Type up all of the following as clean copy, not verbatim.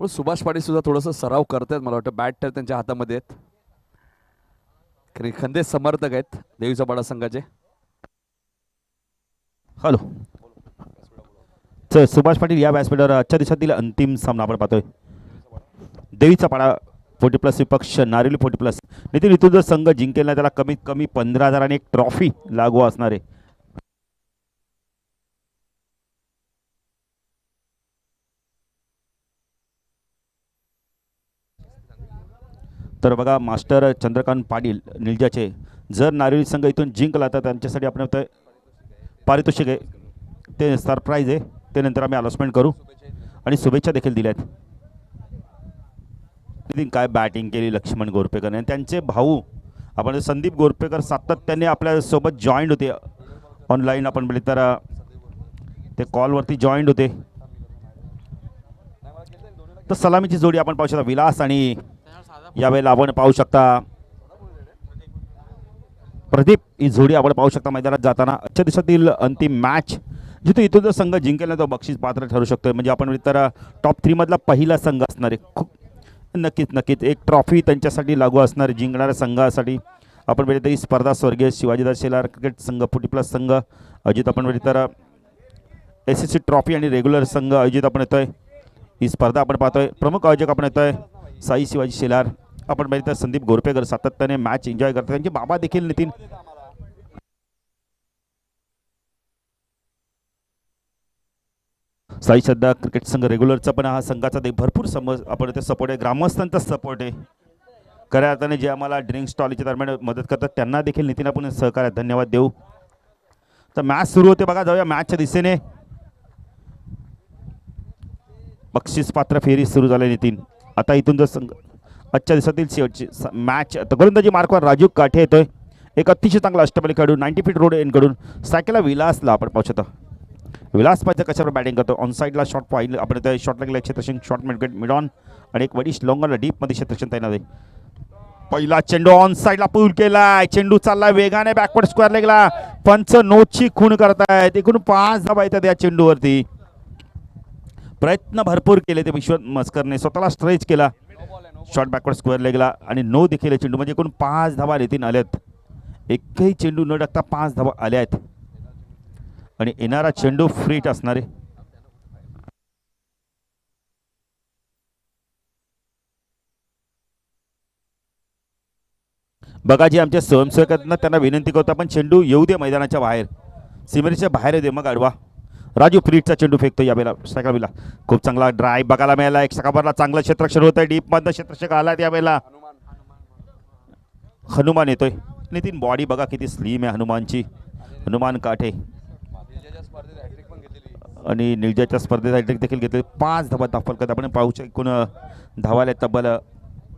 पण सुभाष पाटील सुद्धा थोडंसं सराव करतायत, मला वाटतं बॅट तर त्यांच्या हातामध्ये आहेत. खंदे समर्थक आहेत देवीचा पाडा संघाचे. हॅलो सर, सुभाष पाटील या व्यासपीठावर आजच्या दिवसातील अंतिम सामना आपण पाहतोय. देवीचा पाडा 40+ विपक्ष नारिवली 40+. नितीन, इथून जर संघ जिंकेल ना त्याला कमीत कमी 15,000 आणि एक ट्रॉफी लागू असणार आहे. तर बघा, मास्टर चंद्रकांत पाटील निलजाचे, जर नारिवली संघ इथून जिंकला तर त्यांच्यासाठी आपण पारितोषिक आहे, ते सरप्राईज आहे, ते नंतर आम्ही अनाउन्समेंट करू आणि शुभेच्छा देखील दिल्यात. काय बॅटिंग केली लक्ष्मण गोरपेकर आणि त्यांचे भाऊ आपण संदीप गोरपेकर सातत्याने आपल्यासोबत जॉईंट होते ऑनलाईन. आपण बोलले तर ते कॉलवरती जॉईंट होते. तर सलामीची जोडी आपण पाहू शकता, विलास आणि यावेळेला आपण पाहू शकता प्रदीप ही जोडी आपण पाहू शकता मैदानात जाताना. आजच्या दिवसातील अंतिम मॅच जिथे इथून जर संघ जिंकेल ना तो बक्षीस पात्र ठरू शकतोय. म्हणजे आपण तर टॉप 3 मधला पहिला संघ असणार आहे. खूप नक्कीच एक ट्रॉफी त्यांच्यासाठी लागू असणार जिंकणाऱ्या संघासाठी. आपण बघितलं तर ही स्पर्धा स्वर्गीय शिवाजीदास शेलार क्रिकेट संघ 40+ संघ अजित, आपण बघितलं तर SSC ट्रॉफी आणि रेग्युलर संघ अजित आपण येतोय. ही स्पर्धा आपण पाहतोय. प्रमुख आयोजक आपण येतोय साई शिवाजी शेलार. आपण बघितलं संदीप गोरपेकर सातत्याने मॅच एन्जॉय करतात. त्यांचे बाबा देखील नितीन साई सध्या क्रिकेट संघ रेग्युलरचा पण हा संघाचा भरपूर आपण ते सपोर्ट आहे, ग्रामस्थांचा सपोर्ट आहे. खऱ्या अर्थाने जे आम्हाला ड्रिंक स्टॉलच्या दरम्यान मदत करतात त्यांना देखील नितीन आपण सहकार्य धन्यवाद देऊ. तर मॅच सुरू होते बघा, जाऊया मॅचच्या दिशेने. बक्षीस पात्र फेरी सुरू झाली नितीन. आता इथून जर संघ आजच्या दिवसातील शेवटची मॅच, तर गोलंदाजी मार्कवर राजू काठे येतोय. एक अतिशय चांगला अष्टपैलू खेळाडू 90 फीट रोड एंडकडून सायकलला विलासला आपण पाहू शकता. विलास पाहिजे कशावर बॅटिंग करतो. ऑन साईडला शॉट पाहिलं आपण इथे, शॉट लागला क्षेत्रक्षण शॉट मिड ऑन आणि एक वडिश लॉंगरला डीपमध्ये क्षेत्रक्षण तैनात आहे. पहिला चेंडू ऑन साईडला पूल केलाय, चेंडू चालला वेगाने बॅकवर्ड स्क्वेअर लेगला. पंच नोटची खूण करतायत. एकूण 5 धावा येतात या चेंडूवरती. प्रयत्न भरपूर केले ते विश्व मस्करने, स्वतःला स्ट्रेच केला शॉट बॅकवर्ड स्क्वेअर लेगला आणि 9 देखील चेंडू, म्हणजे एकूण 5 धावा नितीन आल्यात. एकही चेंडू न टाकता 5 धावा आल्या आहेत आणि येणारा चेंडू फ्रीट असणार आहे. बघा, जे आमच्या स्वयंसेवक आहेत ना त्यांना विनंती करतो आपण चेंडू येऊ दे मैदानाच्या बाहेर, सीमेच्या बाहेर येऊ दे, मग अडवा. राजू फ्रीटचा चेंडू फेकतो यावेळेला स्ट्रायकरला. खूप चांगला ड्राईव्ह बघायला मिळाला. एक सकाबरला चांगलं क्षेत्रक्षण होत आहे. डीपमधनं क्षेत्रक्षक आला यावेळेला. हनुमान येतोय. नितीन, बॉडी बघा किती स्लिम आहे हनुमानची. हनुमान काठे आणि निलजाच्या स्पर्धेत हॅट्रिक देखील घेतले. 5 धावा दाखल करत आपण पाहू शकतो. एकूण धावाले तब्बल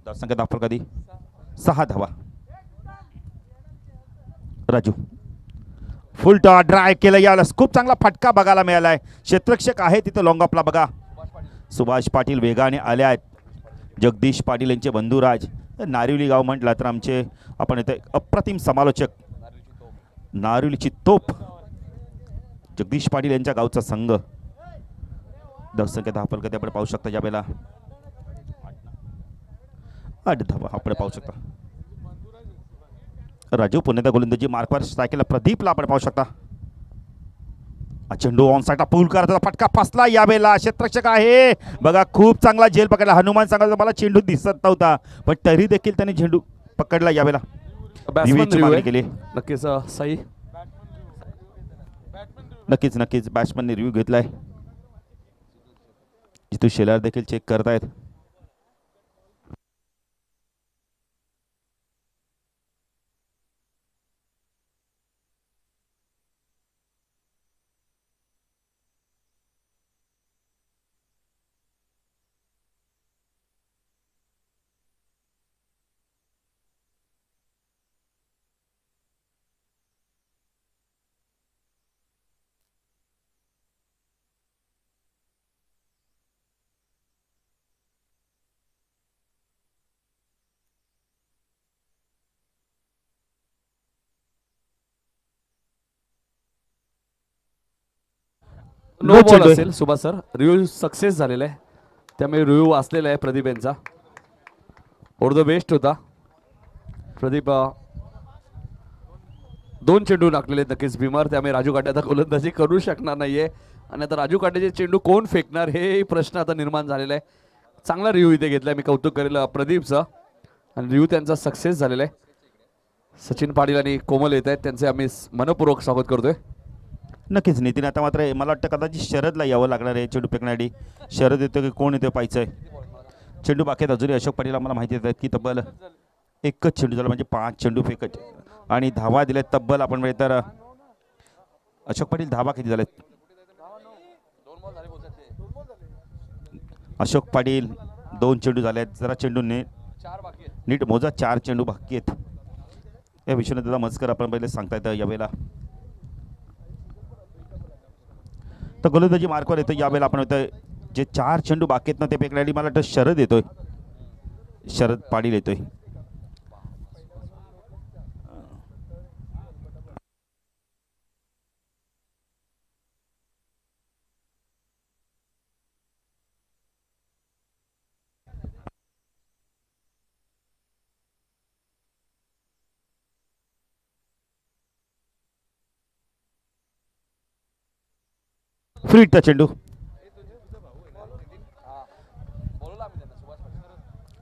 संख्या दाखल कधी 6 धावा. राजू फुल टॉ ड्राईव्ह केलं, याला खूप चांगला फटका बघायला मिळालाय. क्षेत्रक्षक आहे तिथं लॉंग ऑफला बघा. सुभाष पाटील वेगाने आले आहेत. जगदीश पाटील यांचे बंधुराज. नारिवली गाव म्हटलं तर आमचे आपण इथे अप्रतिम समालोचक, नारिवलीची तोप जगदीश पाटील यांच्या गावचा संघ. धावसंख्या दाखल करते आपण पाहू शकता यावेळेला 8 धावा आपण पाहू शकता. राजू पुन्हा गोलंदाजी मार्कवर सायकलला प्रदीपला आपण पाहू शकता. चेंडू ऑन साईडला पूल करत फटका फसला यावेळेला. क्षेत्रक्षक आहे बघा, खूप चांगला झेल पकडला. हनुमान सांगायचं मला चेंडू दिसत नव्हता पण तरी देखील त्याने झेंडू पकडला यावेळेला. मागणी केली. नक्कीच साई, नक्कीच बॅट्समनने रिव्ह्यू घेतलाय. जितू शेलार देखील चेक करतायत. नो बॉल असेल सुभाष सर. रिव्ह्यू सक्सेस झालेला आहे. त्यामुळे रिव्ह्यू वाचलेला आहे प्रदीप यांचा. ऑल द बेस्ट होता प्रदीप. 2 चेंडू टाकलेले नक्कीच भीमर. त्यामुळे राजू काटे आता गोलंदाजी करू शकणार नाहीये. आणि आता राजू काटेचे चेंडू कोण फेकणार हे प्रश्न आता निर्माण झालेला आहे. चांगला रिव्ह्यू इथे घेतलाय, मी कौतुक करेल प्रदीपचं. आणि रिव्ह्यू त्यांचा सक्सेस झालेला आहे. सचिन पाटील आणि कोमल येत आहेत, त्यांचे आम्ही मनपूर्वक स्वागत करतोय. नक्कीच नितीन, आता मात्र मला वाटतं कदाचित शरदला यावं लागणार आहे चेंडू फेकण्यासाठी. शरद येतो की कोण येतो पाहायचं आहे. चेंडू बाकी अजूनही अशोक पाटील आम्हाला माहिती देतात की तब्बल एकच चेंडू झाला, म्हणजे 5 चेंडू फेकत आणि धावा दिल्या तब्बल. आपण म्हणजे तर अशोक पाटील धावा किती झालेत? अशोक पाटील 2 चेंडू झाले आहेत. जरा चेंडू नीट मोजा, 4 चेंडू बाकी आहेत. या विषयाने दादा मस्कर आपण पहिले सांगता येतं यावेळेला. तर गोलंदाजी मार्कवर येतो यावेळेला. आपण होतं जे 4 चेंडू बाकी आहेत ना ते फेकण्यासाठी मला वाटतं शरद येतोय, शरद पाटील येतोय. फ्रीटचा चेंडू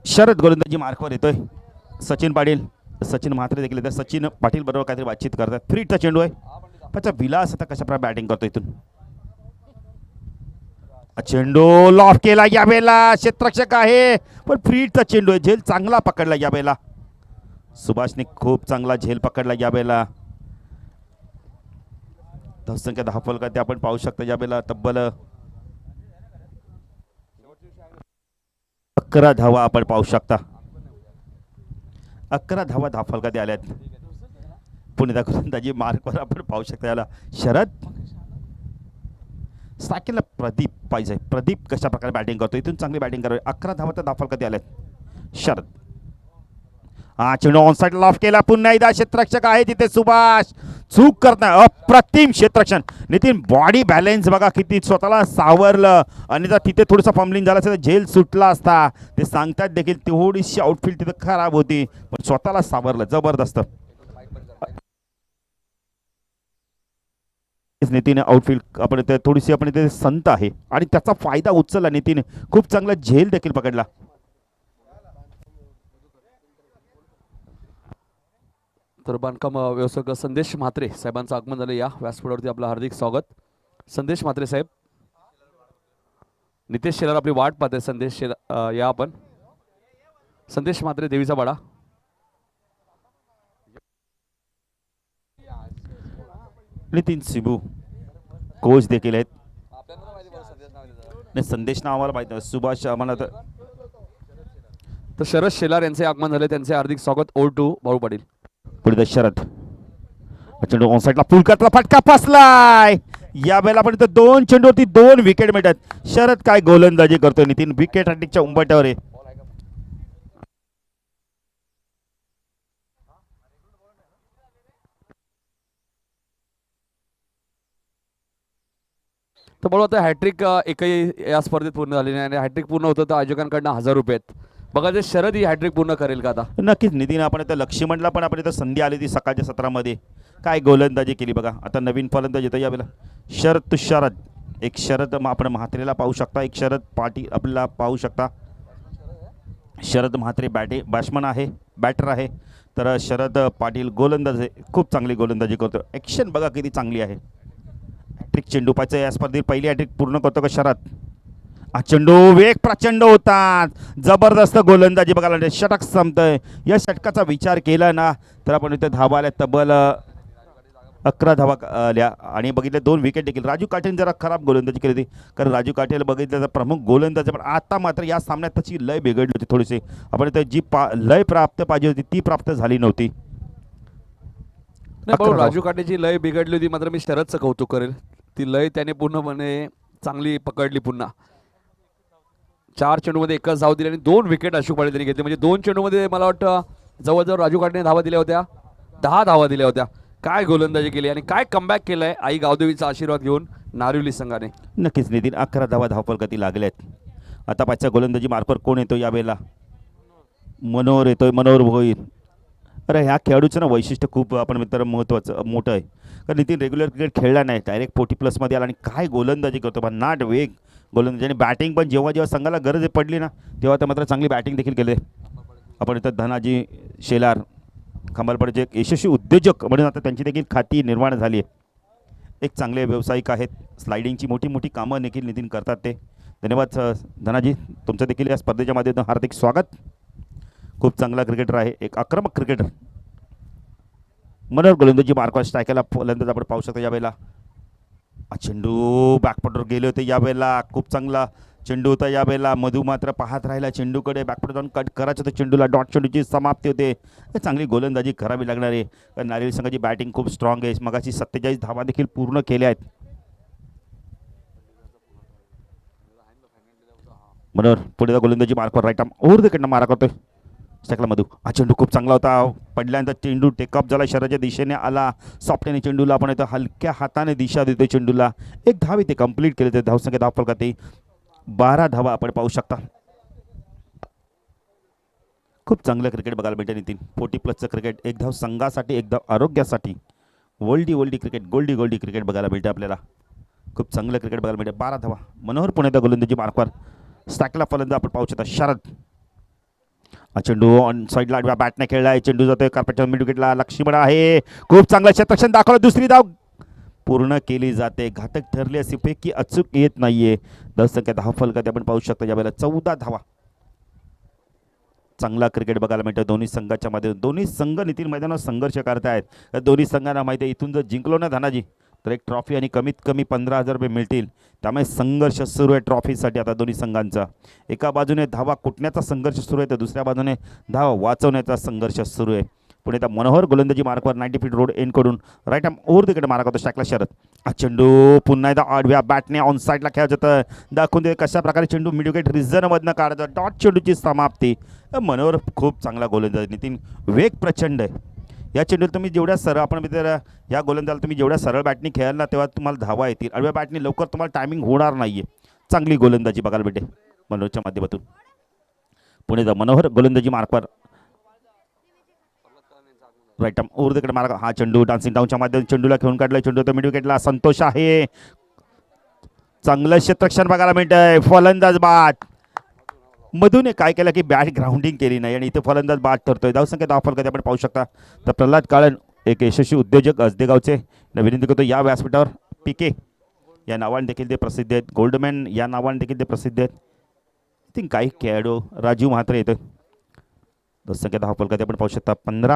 शरद गोलंदाजी मार्कवर येतोय. सचिन पाटील, सचिन म्हात्रे देखील येतात. सचिन पाटील बरोबर काहीतरी बातचीत करतात. फ्रीटचा चेंडू आहे. त्याचा विलास आता कशा प्रकारे बॅटिंग करतो इथून. चेंडू लॉफ केला यावेळेला, क्षेत्ररक्षक आहे पण फ्रीटचा चेंडू आहे. झेल चांगला पकडला यावेळेला. सुभाषने खूप चांगला झेल पकडला यावेळेला. धावसंख्या 10 फलकात आपण पाहू शकता यावेळेला. तब्बल 11 धावा आपण पाहू शकता. 11 धावा 10 फलकात आल्यात. पुणे गोलंदाजी मार्कवर आपण पाहू शकता याला. शरद सायकलला प्रदीप पाहिजे. प्रदीप कशा प्रकारे बॅटिंग करतो, इथून चांगली बॅटिंग करावी. 11 धावा तर 10 फलकात आल्यात. शरद हा चेंडू ऑन साइड लॉफ केला. पुन्हा एकदा क्षेत्ररक्षक आहे तिथे. सुभाष चूक करत नाही. अप्रतिम क्षेत्ररक्षण. नितीन बॉडी बॅलेन्स बघा किती, स्वतःला सावरलं. आणि जर तिथे थोडंसं फंबलिंग झालं असतं तर झेल सुटला असता. ते सांगतात देखील थोडीशी आउटफील्ड तिथे खराब होती पण स्वतःला सावरलं. जबरदस्त नितीन आउटफील्ड. आपण ते थोडीशी आपण ते संत आहे आणि त्याचा फायदा उचलला नितीन. खूप चांगला झेल देखील पकडला. तर बांधकाम व्यवसायक संदेश म्हात्रे साहेबांचं आगमन झालं. या व्यासपीठावरती आपलं हार्दिक स्वागत. संदेश म्हात्रे साहेब. नितेश शेलार आपली वाट पाहते. संदेश शेलार या आपण. संदेश म्हात्रे देवीचा वाडा. नितीन सिबू कोच देखील आहेत. नाही संदेश नाव आम्हाला माहिती नाही. सुभाष आम्हाला तर शरद शेलार यांचे आगमन झाले, त्यांचे हार्दिक स्वागत. ओव्हर टू भाऊ पाटील. पुढे शरद चेंडू ऑन साइडला पुलकातला फटका फसलाय. या वेळेला पण इथं 2 चेंडूवरती 2 विकेट मिळतात. शरद काय गोलंदाजी करतोय नितीन. विकेट हॅट्रिकच्या उंबरठ्यावर आहे. तर बरोबर आता हॅट्रिक एकही या स्पर्धेत पूर्ण झाली नाही आणि हॅट्रिक पूर्ण होतं तर आयोजकांकडनं 1000 रुपये आहेत. बघा ते शरद ही हॅट्रिक पूर्ण करेल का आता. नक्कीच नितीन. आपण इथं लक्ष्मणला पण आपण इथं संधी आली ती सकाळच्या सत्रामध्ये. काय गोलंदाजी केली बघा. आता नवीन फलंदाज येतो यावेळेला. शरद तू शरद. एक शरद आपण म्हात्रेला पाहू शकता, एक शरद पाटील आपल्याला पाहू शकता. शरद म्हात्रे बॅट्समन आहे, बॅटर आहे. तर शरद पाटील गोलंदाज आहे. खूप चांगली गोलंदाजी करतो. ॲक्शन बघा किती चांगली आहे. हॅट्रिक चेंडू पाहिजे या स्पर्धेत. पहिली हॅट्रिक पूर्ण करतो का शरद. हा चेंडू वेग प्रचंड होतात. जबरदस्त गोलंदाजी बघायला. षटक संपतंय. या षटकाचा विचार केला ना तर आपण इथे धावा आल्या तब्बल 11 धावा आल्या आणि बघितल्या 2 विकेट देखील. राजू काटेने जरा खराब गोलंदाजी केली होती कारण राजू काटेला बघितलं तर प्रमुख गोलंदाज. पण आता मात्र या सामन्यात त्याची लय बिघडली होती थोडीशी. आपण इथे जी लय प्राप्त पाहिजे होती ती प्राप्त झाली नव्हती. राजू काटेची लय बिघडली होती, मात्र मी शरदचं कौतुक करेल. ती लय त्याने पूर्णपणे चांगली पकडली. पुन्हा 4 चेंडूमध्ये 1च धाव दिली आणि 2 विकेट अशोक पाटील त्यांनी घेतले. म्हणजे 2 चेंडूमध्ये मला वाटतं जवळजवळ राजू काटेने धावा दिल्या होत्या. 10 धावा दिल्या होत्या. काय गोलंदाजी केली आणि काय कमबॅक केलंय आई गावदेवीचा आशीर्वाद घेऊन नारिवली संघाने. नक्कीच नितीन. 11 धावा धावफलकाती लागल्यात आता पाचच्या गोलंदाजी मार्कवर कोण येतो यावेळेला? मनोहर येतोय, मनोहर भोईर. अरे ह्या खेळाडूचं ना वैशिष्ट्य खूप आपण मित्र महत्त्वाचं मोठं आहे. कारण नितीन रेग्युलर क्रिकेट खेळला नाही, डायरेक्ट 40+ आला आणि काय गोलंदाजी करतो, भन्नाट वेग गोलंदाजी आणि बॅटिंग पण जेव्हा जेव्हा संघाला गरज पडली ना तेव्हा तर मात्र चांगली बॅटिंग देखील केले. आपण इथं धनाजी शेलार खंबालपाड्याचे एक यशस्वी उद्योजक म्हणून आता त्यांची देखील खाती निर्माण झाली आहे. एक चांगले व्यावसायिक आहेत, स्लायडिंगची मोठी मोठी कामं देखील नितीन करतात ते. धन्यवाद धनाजी, तुमचं देखील या स्पर्धेच्या माध्यमातून हार्दिक स्वागत. खूप चांगला क्रिकेटर आहे, एक आक्रमक क्रिकेटर. मनोहर गोलंदाजी मार्कवर स्ट्रायकरला फलंदाज आपण पाहू शकतो यावेळेला. चेंडू बॅकपटवर गेले होते यावेळेला, खूप चांगला चेंडू होता यावेळेला. मधू मात्र पाहत राहिला चेंडूकडे, बॅकपट जाऊन कट करायचं होतं चेंडूला, डॉट चेंडूची समाप्ती होते. चांगली गोलंदाजी करावी लागणार आहे कारण नारियल संघाची बॅटिंग खूप स्ट्रॉंग आहे. मगाशी 47 धावा देखील पूर्ण केल्या आहेत. मनोहर पुढे गोलंदाजी मार्कवर राईट आर्म ओव्हर द मारा करतोय स्ट्रायकला मधू. चेंडू खूप चांगला होता, पडल्यानंतर चेंडू टेकअप झाला, शरीराच्या दिशेने आला. सॉफ्टने चेंडूला आपण इथं हलक्या हाताने दिशा देतोय चेंडूला. एक धाव इथे कंप्लीट केले ते धावसंख्या धाव फलकात 12 धावा आपण पाहू शकता. खूप चांगलं क्रिकेट बघायला मिळतं नितीन. 40+चं क्रिकेट, एक धाव संघासाठी, एक धाव आरोग्यासाठी. वर्ल्डी क्रिकेट, गोल्डी क्रिकेट बघायला मिळतं आपल्याला. खूप चांगलं क्रिकेट बघायला मिळतं. 12 धावा. मनोहर पुण्याचा गोलंदाजी मार्कवर स्ट्रायकला फलंदाज आपण पाहू शकता शरद. चेंडू ऑन साईडला आडव्या बॅटने खेळला आहे, चेंडू जातोय कार्पेटच्या मिड विकेटला. लक्ष्मण आहे, खूप चांगलं क्षेत्ररक्षण दाखवलं, दुसरी धाव पूर्ण केली जाते. घातक ठरली अशी पैकी अचूक येत नाहीये. धावसंख्या धाव फलकात आपण पाहू शकता यावेळेला 14 धावा. चांगला क्रिकेट बघायला मिळतं दोन्ही संघाच्या मध्ये. दोन्ही संघ नितीन मैदानावर संघर्ष करतायत. दोन्ही संघांना माहिती आहे इथून जर जिंकलो ना धनाजी तर एक ट्रॉफी आणि कमीत कमी 15,000 रुपये मिळतील. त्यामुळे संघर्ष सुरू आहे ट्रॉफीसाठी आता दोन्ही संघांचा. एका बाजूने धावा कुटण्याचा संघर्ष सुरू आहे तर दुसऱ्या बाजूने धावा वाचवण्याचा संघर्ष सुरू आहे. पुढे त्या मनोहर गोलंदाजी मार्कवर 90 फीट रोड एंड कडून राईट आर्म ओव्हर तिकडे मारा करतो स्ट्रायकला शरद. चेंडू पुन्हा एकदा आडव्या बॅटने ऑन साईडला खेळत होतं, दाखवून दे कशा प्रकारे चेंडू मिड विकेट रिझनमधनं काढतं. डॉट चेंडूची समाप्ती. मनोहर खूप चांगला गोलंदाज नितीन, वेग प्रचंड आहे. या चेंडूला तुम्ही जेवढ्या सरळ आपण या गोलंदाजाला तुम्ही जेवढ्या सरळ बॅटनी खेळाल ना तेव्हा तुम्हाला धावा येतील. आडव्या बॅटनी लवकर तुम्हाला टायमिंग होणार नाहीये. चांगली गोलंदाजी बघायला भेटे मनोहरच्या माध्यमातून. पुणे मनोहर गोलंदाजी मार्कवर राईट आर्म ओव्हर तिकडे मारा. हा चेंडू डान्सिंग डाऊनच्या माध्यमातून चेंडूला खेळून काढलाय. चेंडू तर मिड विकेटला. संतोष आहे, चांगलं क्षेत्ररक्षण बघायला मिळतंय. फलंदाज बाद. मधूने काय केलं की बॅट ग्राउंडिंग केली नाही आणि इथे फलंदाज बाद ठरतोय. धावसंख्या धाव फलकात आपण पाहू शकता. तर प्रल्हाद काळन एक यशस्वी उद्योजक असदेगावचे विनंती करतो या व्यासपीठावर पीके या नावाने देखील ते प्रसिद्ध आहेत. गोल्डमॅन या नावाने देखील ते प्रसिद्ध आहेत. आय थिंक काही खेळाडू राजीव म्हात्रे येतोय. धावसंख्या धाव फलकात आपण पाहू शकता 15.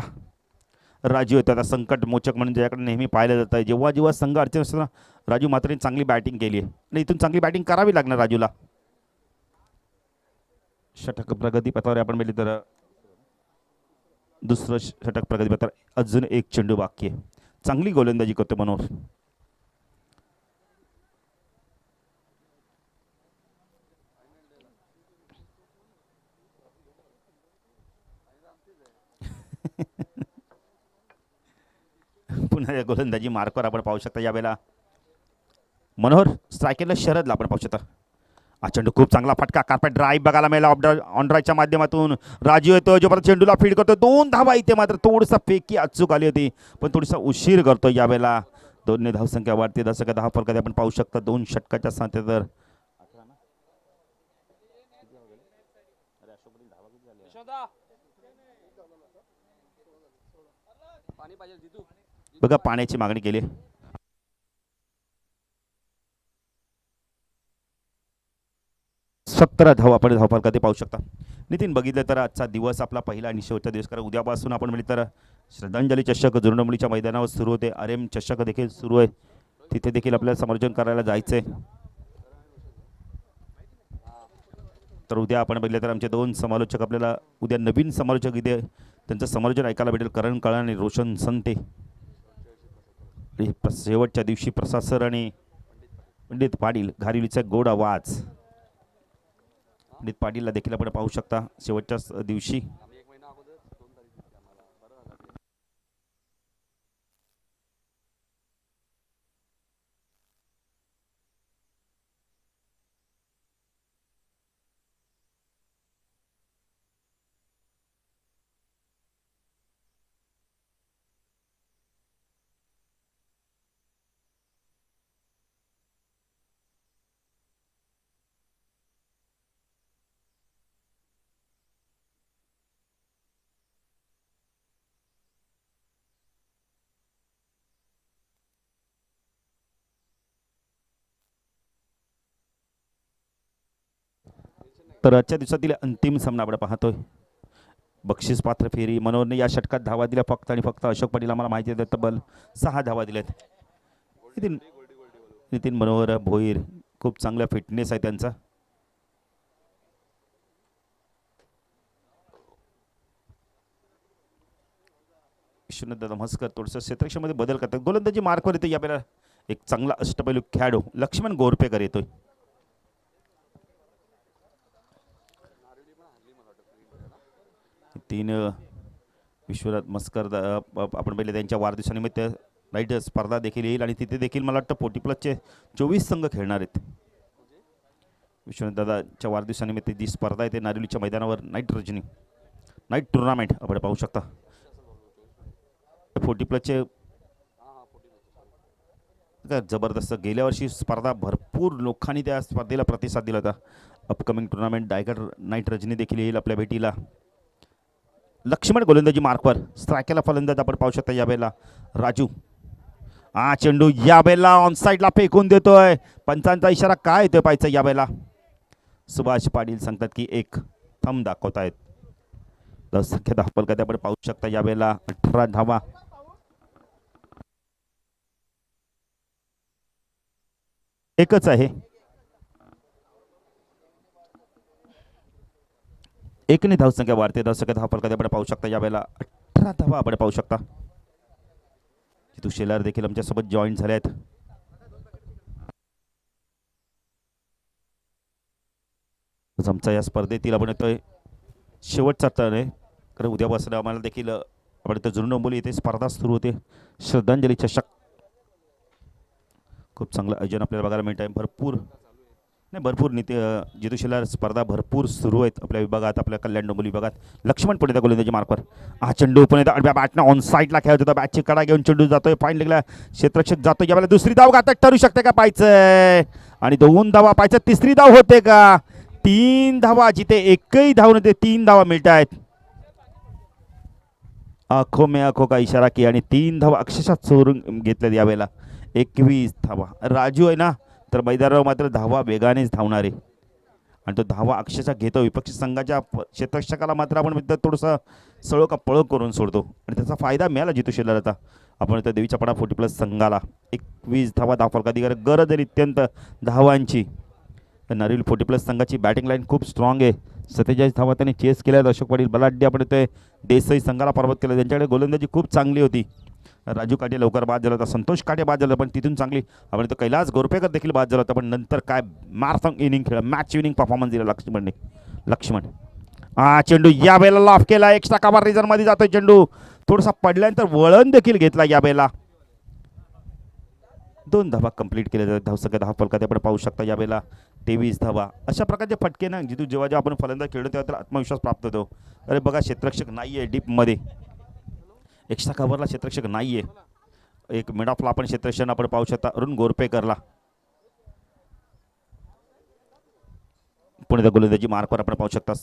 राजू येतो आता संकट मोचक म्हणून ज्याकडे नेहमी पाहिलं जातं. जेव्हा जेव्हा संघ अडचण असताना राजू म्हात्रेने चांगली बॅटिंग केली आहे आणि इथून चांगली बॅटिंग करावी लागणार राजूला. षटक प्रगती पथावर आपण मिळली तर दुसरं षटक प्रगती पथावर अजून एक चेंडू बाकी आहे. चांगली गोलंदाजी करतो मनोहर. पुन्हा या गोलंदाजी मार्कवर आपण पाहू शकता यावेळेला मनोहर स्ट्रायकरला शरदला आपण पाहू शकता. चेंडू खूप चांगला फटका कार्पेट ड्राईव्ह बघायला मिळाला ऑन ड्राईव्हच्या माध्यमातून. राजू येतो जो परत चेंडूला फीड करतो. 2 धावा इथे मात्र थोडंसं फेकी अचूक आली होती पण थोडीसा उशीर करतो यावेळेला. दोन्ही धावसंख्या वाढते. धावसंख्या 10 फलकात आपण पाहू शकता. 2 षटकाच्या सांगते तर बघा पाण्याची मागणी केली. 17 धाव आपण धावफलकात पाहू शकता. नितीन बघितलं तर आजचा दिवस आपला पहिला आणि शेवटचा दिवस कारण उद्यापासून आपण म्हणजे तर श्रद्धांजली चषक जुळणमुळीच्या मैदानावर सुरू होते. आरएम चषक देखील सुरू आहे, तिथे देखील आपल्याला समालोचन करायला जायचंय. तर उद्या आपण बघितलं तर आमचे 2 समालोचक आपल्याला उद्या नवीन समालोचक इथे त्यांचं समालोचन ऐकायला भेटेल. करण काळा आणि रोशन संते. शेवटच्या दिवशी प्रसाद सर आणि पंडित पाटील घारिवलीचा गोड आवाज. पंडित पाटीलला देखील आपण पाहू शकता शेवटच्या दिवशी. तर आजच्या दिवसातील अंतिम सामना आपण पाहतोय. बक्षीस पात्र फेरी. मनोहरने या षटकात धावा दिल्या फक्त आणि फक्त. अशोक पाटील आम्हाला माहिती आहे तब्बल 6 धावा दिल्यात. नितीन मनोहर भोईर खूप चांगला फिटनेस आहे त्यांचा. विश्वनाथ दादा म्हस्कर थोडंसं क्षेत्रक्षमध्ये बदल करतात. गोलंदाजी मार्कवर येतो यावेळेला एक चांगला अष्टपैलू खेळाडू लक्ष्मण गोरपेकर येतोय. तीन विश्वनाथ मस्कर आपण पहिले त्यांच्या वाढदिवसानिमित्त नाईट स्पर्धा देखील येईल आणि तिथे देखील मला वाटतं 40+ 24 संघ खेळणार आहेत. विश्वनाथ दादाच्या वाढदिवसानिमित्त जी स्पर्धा आहे ते नारिवलीच्या मैदानावर नाईट रजनी नाईट टुर्नामेंट आपण पाहू शकता. 40+ जबरदस्त. गेल्या वर्षी स्पर्धा भरपूर लोकांनी त्या स्पर्धेला प्रतिसाद दिला होता. अपकमिंग टुर्नामेंट दायगड नाईट रजनी देखील येईल आपल्या भेटीला. लक्ष्मण गोलंदाजी मार्कवर. स्ट्रायकरला फलंदाज आपण पाहू शकता यावेळेला राजू. चेंडू यावेळेला ऑन साईडला फेकून देतोय. पंचांचा इशारा काय येतोय पाहायचा यावेळेला. सुभाष पाटील सांगतात की एक थंब दाखवतायत. 10 संख्या धावफलकात आपण पाहू शकता यावेळेला 18 धावा. एकच आहे. एकने धावसंख्या वाढते. 10 संख्या धावफलकात आपण पाहू शकता यावेळेला 18 धावा आपण पाहू शकता. जितू शेलार देखील आमच्यासोबत जॉईन झाले आहेत. आमचा या स्पर्धेतील आपण येतोय शेवटचा टर्न आहे. कारण उद्यापासून आम्हाला देखील आपण इथं जुनं डोंबिवली इथे स्पर्धा सुरू होते. श्रद्धांजली चषक खूप चांगलं आयोजन आपल्याला बघायला मिळत आहे. भरपूर जितू शेलार स्पर्धा भरपूर सुरू आहेत आपल्या विभागात, आपल्या कल्याण डोंबिवली विभागात. लक्ष्मण पुणे गोलंदाजी मार्कवर. चेंडू पुणे आडव्या बॅटनं ऑन साईडला खेळत होता. बॅटची कडा घेऊन चेंडू जातोय. फाईन लेगला क्षेत्ररक्षक जातोय. यावेळेला दुसरी धाव घातक ठरू शकते का पाहायचंय. आणि 2 धावा पाहायचं. तिसरी धाव होते का. 3 धावा. जिथे एकही धाव नव्हते 3 धावा मिळत आहेत. आखो में आखो का इशारा किया आणि 3 धावा अक्षरशः चोरून घेतल्यात यावेळेला. 21 धावा. राजू आहे ना तर मैदानावर मात्र धावा वेगानेच धावणार आहे आणि तो धावा अक्षरशः घेतो. विपक्षी संघाच्या क्षेत्ररक्षकाला मात्र आपण थोडंसं सळो का पळो करून सोडतो आणि त्याचा फायदा मिळाला जितू शेलार. आता आपण तर देवीच्या पडा 40+ संघाला 21 धावा धावफलकाधिकारी. गरज आहे अत्यंत धावांची. नारिवली 40+ संघाची बॅटिंग लाईन खूप स्ट्रॉंग आहे. 47 धावा त्यांनी चेस केल्या. अशोक पाटील बलाढ्य आपण ते देसाई संघाला पराभूत केलं. त्यांच्याकडे गोलंदाजी खूप चांगली होती. राजू काटे लवकर बाद झाला होता. संतोष काटे बाद झाला पण तिथून चांगली आपण तो कैलास गोरपेकर देखील बाद झाला होता. पण नंतर काय मॅरेथॉन इनिंग खेळ मॅच विनिंग परफॉर्मन्स दिला लक्ष्मण. चेंडू यावेळेला लॉफ केला. एक्स्ट्रा कव्हर रिझन मध्ये जातोय चेंडू. थोडासा पडल्यानंतर वळण देखील घेतला यावेळेला. 2 धावा कंप्लीट केल्या जातात. धावसंख्या धावफलकात आपण पाहू शकता यावेळेला 23 धावा. अशा प्रकारचे फटके ना जिथून जेव्हा आपण फलंदाज खेळतो तेव्हा तर आत्मविश्वास प्राप्त होतो. अरे बघा क्षेत्ररक्षक नाही आहे डीपमध्ये. एक्स्ट्रा कव्हरला क्षेत्ररक्षक नाही आहे. एक मिड ऑफला आपण क्षेत्ररक्षण आपण पाहू शकता अरुण गोरपेकरला. पुणे गोलंदाजी मार्कवर आपण पाहू शकता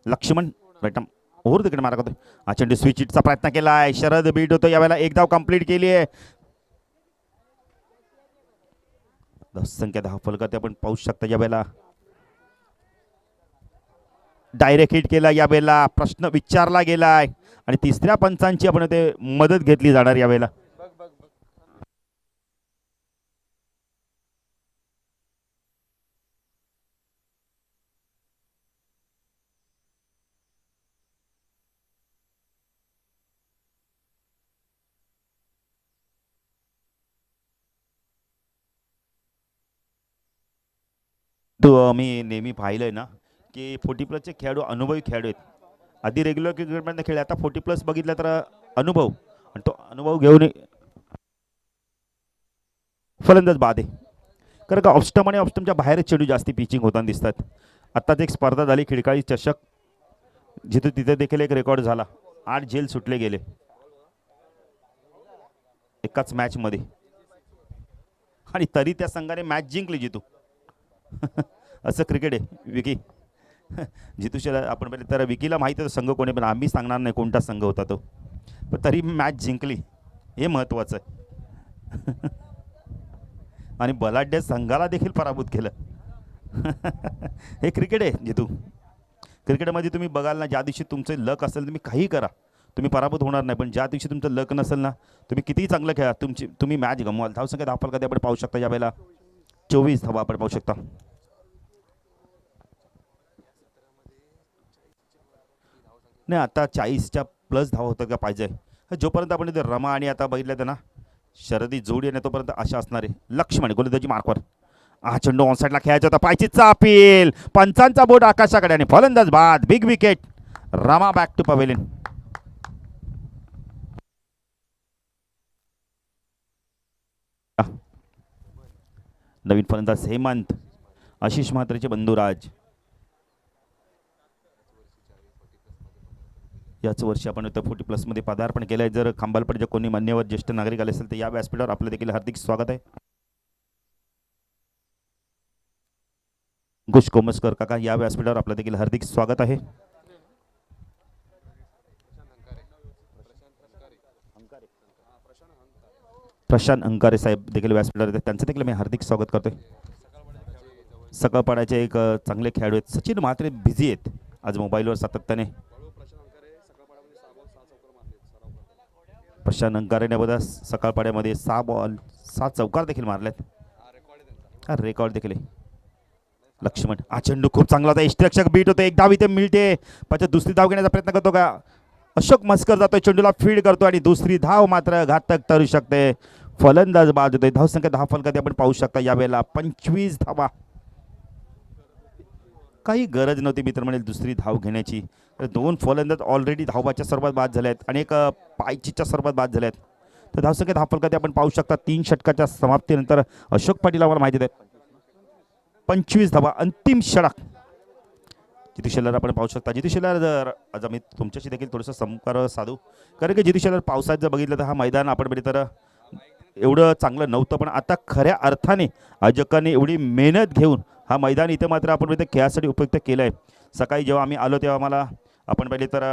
लक्ष्मण बेटम ओव्हर तिकडे मार्क होतो. चेंडू स्विच हिटचा प्रयत्न केला आहे. शरद बीट होतो. यावेळेला 1 धाव कंप्लीट केली आहे. 10 संख्या धावफलकात आपण पाहू शकता यावेळेला डायरेक्ट हिट केला. यावेळेला प्रश्न विचारला गेलाय आणि तिसऱ्या पंचांची आपण ते मदत घेतली जाणार यावेळेला. मी नेहमी पाहिलंय ना की 40+ खेळाडू अनुभवी खेळाडू आहेत. आधी रेग्युलर क्रिकेटमध्ये खेळले. आता 40+ बघितलं तर अनुभव आणि तो अनुभव घेऊन फलंदाज बाद आहे. कारण का ऑप्स्टम आणि ऑप्स्टमच्या बाहेरच चेंडू जास्ती पिचिंग होताना दिसतात. आत्ताच एक स्पर्धा झाली खिडकाळी चषक जिथे तिथे देखील एक रेकॉर्ड झाला. 8 झेल सुटले गेले एकाच मॅचमध्ये आणि तरी त्या संघाने मॅच जिंकली जितू. असं क्रिकेट आहे विकी. जितू शेलार आपण पहिले तर विकीला माहिती होतं संघ कोणी पण आम्ही सांगणार नाही कोणता संघ होता तो. पण तरी मॅच जिंकली हे महत्त्वाचं आहे. आणि बलाढ्य संघाला देखील पराभूत केलं. हे क्रिकेट आहे जितू. क्रिकेटमध्ये तुम्ही बघाल ना, ज्या दिवशी तुमचं लक असेल तुम्ही काही करा, तुम्ही पराभूत होणार नाही. पण ज्या दिवशी तुमचं लक नसेल ना, तुम्ही कितीही चांगलं खेळा, तुम्ही मॅच गमवाल. धावसंख्या धावफल कधी आपण पाहू शकता यावेळेला 24 धावा आपण पाहू शकता. नाही, आता 40च्या प्लस धावा होतं का पाहिजे. जोपर्यंत आपण इथे रमा आणि आता बघितलं ना शरदी जोडी आहे तोपर्यंत अशा असणार आहे. लक्ष्मण गोलंदाजी मार्कवर. हा चेंडू ऑनसाईडला खेळायचा होता, पायची चापील, पंचांचा बोट आकाशाकडे आणि फलंदाज बाद. Big wicket. Rama back to pavilion. नवीन फलंदाज हेमंत. आशिष म्हात्रेचे बंधुराज. याच वर्षी आपण 40+ मध्ये पदार्पण केलं आहे. जर खांबालपडच्या कोणी मान्यवर ज्येष्ठ नागरिक आले असेल तर या व्यासपीठावर आपलं देखील हार्दिक स्वागत आहे. घोष कोमस्कर काका, या व्यासपीठावर आपलं देखील हार्दिक स्वागत आहे. प्रशांत अंकारे साहेब देखील व्यासपीठावर आहेत, त्यांचं देखील मी हार्दिक स्वागत करतोय. सकाळपाड्याचे एक चांगले खेळाडू आहेत. सचिन म्हात्रे बिझी आहेत आज मोबाईलवर सातत्याने. प्रशांत अंकारेने बघा सकाळपाड्यामध्ये 6 बॉल 6 चौकार देखील मारल्यात. हा रेकॉर्ड देखील आहे. लक्ष्मण. हा चेंडू खूप चांगला होता, इष्टरक्षक बीट होते, एक धाव इथे मिळते. पाच दुसरी धाव घेण्याचा प्रयत्न करतो का अशोक मस्कर, जातोय चेंडूला फीड करतो आणि दुसरी धाव मात्र घातक ठरू शकते. फलंदाज बाद होतोय. धावसंख्या 10 फलकात आपण पाहू शकता यावेळेला 25 धावा. काही गरज नव्हती मित्र म्हणेल दुसरी धाव घेण्याची. 2 फलंदाज ऑलरेडी धावाच्या सर्वात बाद झाले आहेत आणि एक पायचीच्या सर्वात बाद झाले आहेत. तर धावसंख्या 10 फलकात आपण पाहू शकता. 3 षटकाच्या समाप्तीनंतर अशोक पाटील आम्हाला माहिती देत 25 धावा. अंतिम षटक जितू शेलार आपण पाहू शकता. जितू शेलार जर आज आम्ही तुमच्याशी देखील थोडंसं संपर्क साधू, कारण की जितू शेलार पावसात जर बघितलं तर हा मैदान आपण बघितलं तर एवढं चांगलं नव्हतं, पण आता खऱ्या अर्थाने आयोजकांनी एवढी मेहनत घेऊन हा मैदान इथे मात्र आपण इथे खेळासाठी उपयुक्त केलं आहे. सकाळी जेव्हा आम्ही आलो तेव्हा आम्हाला आपण पहिले तर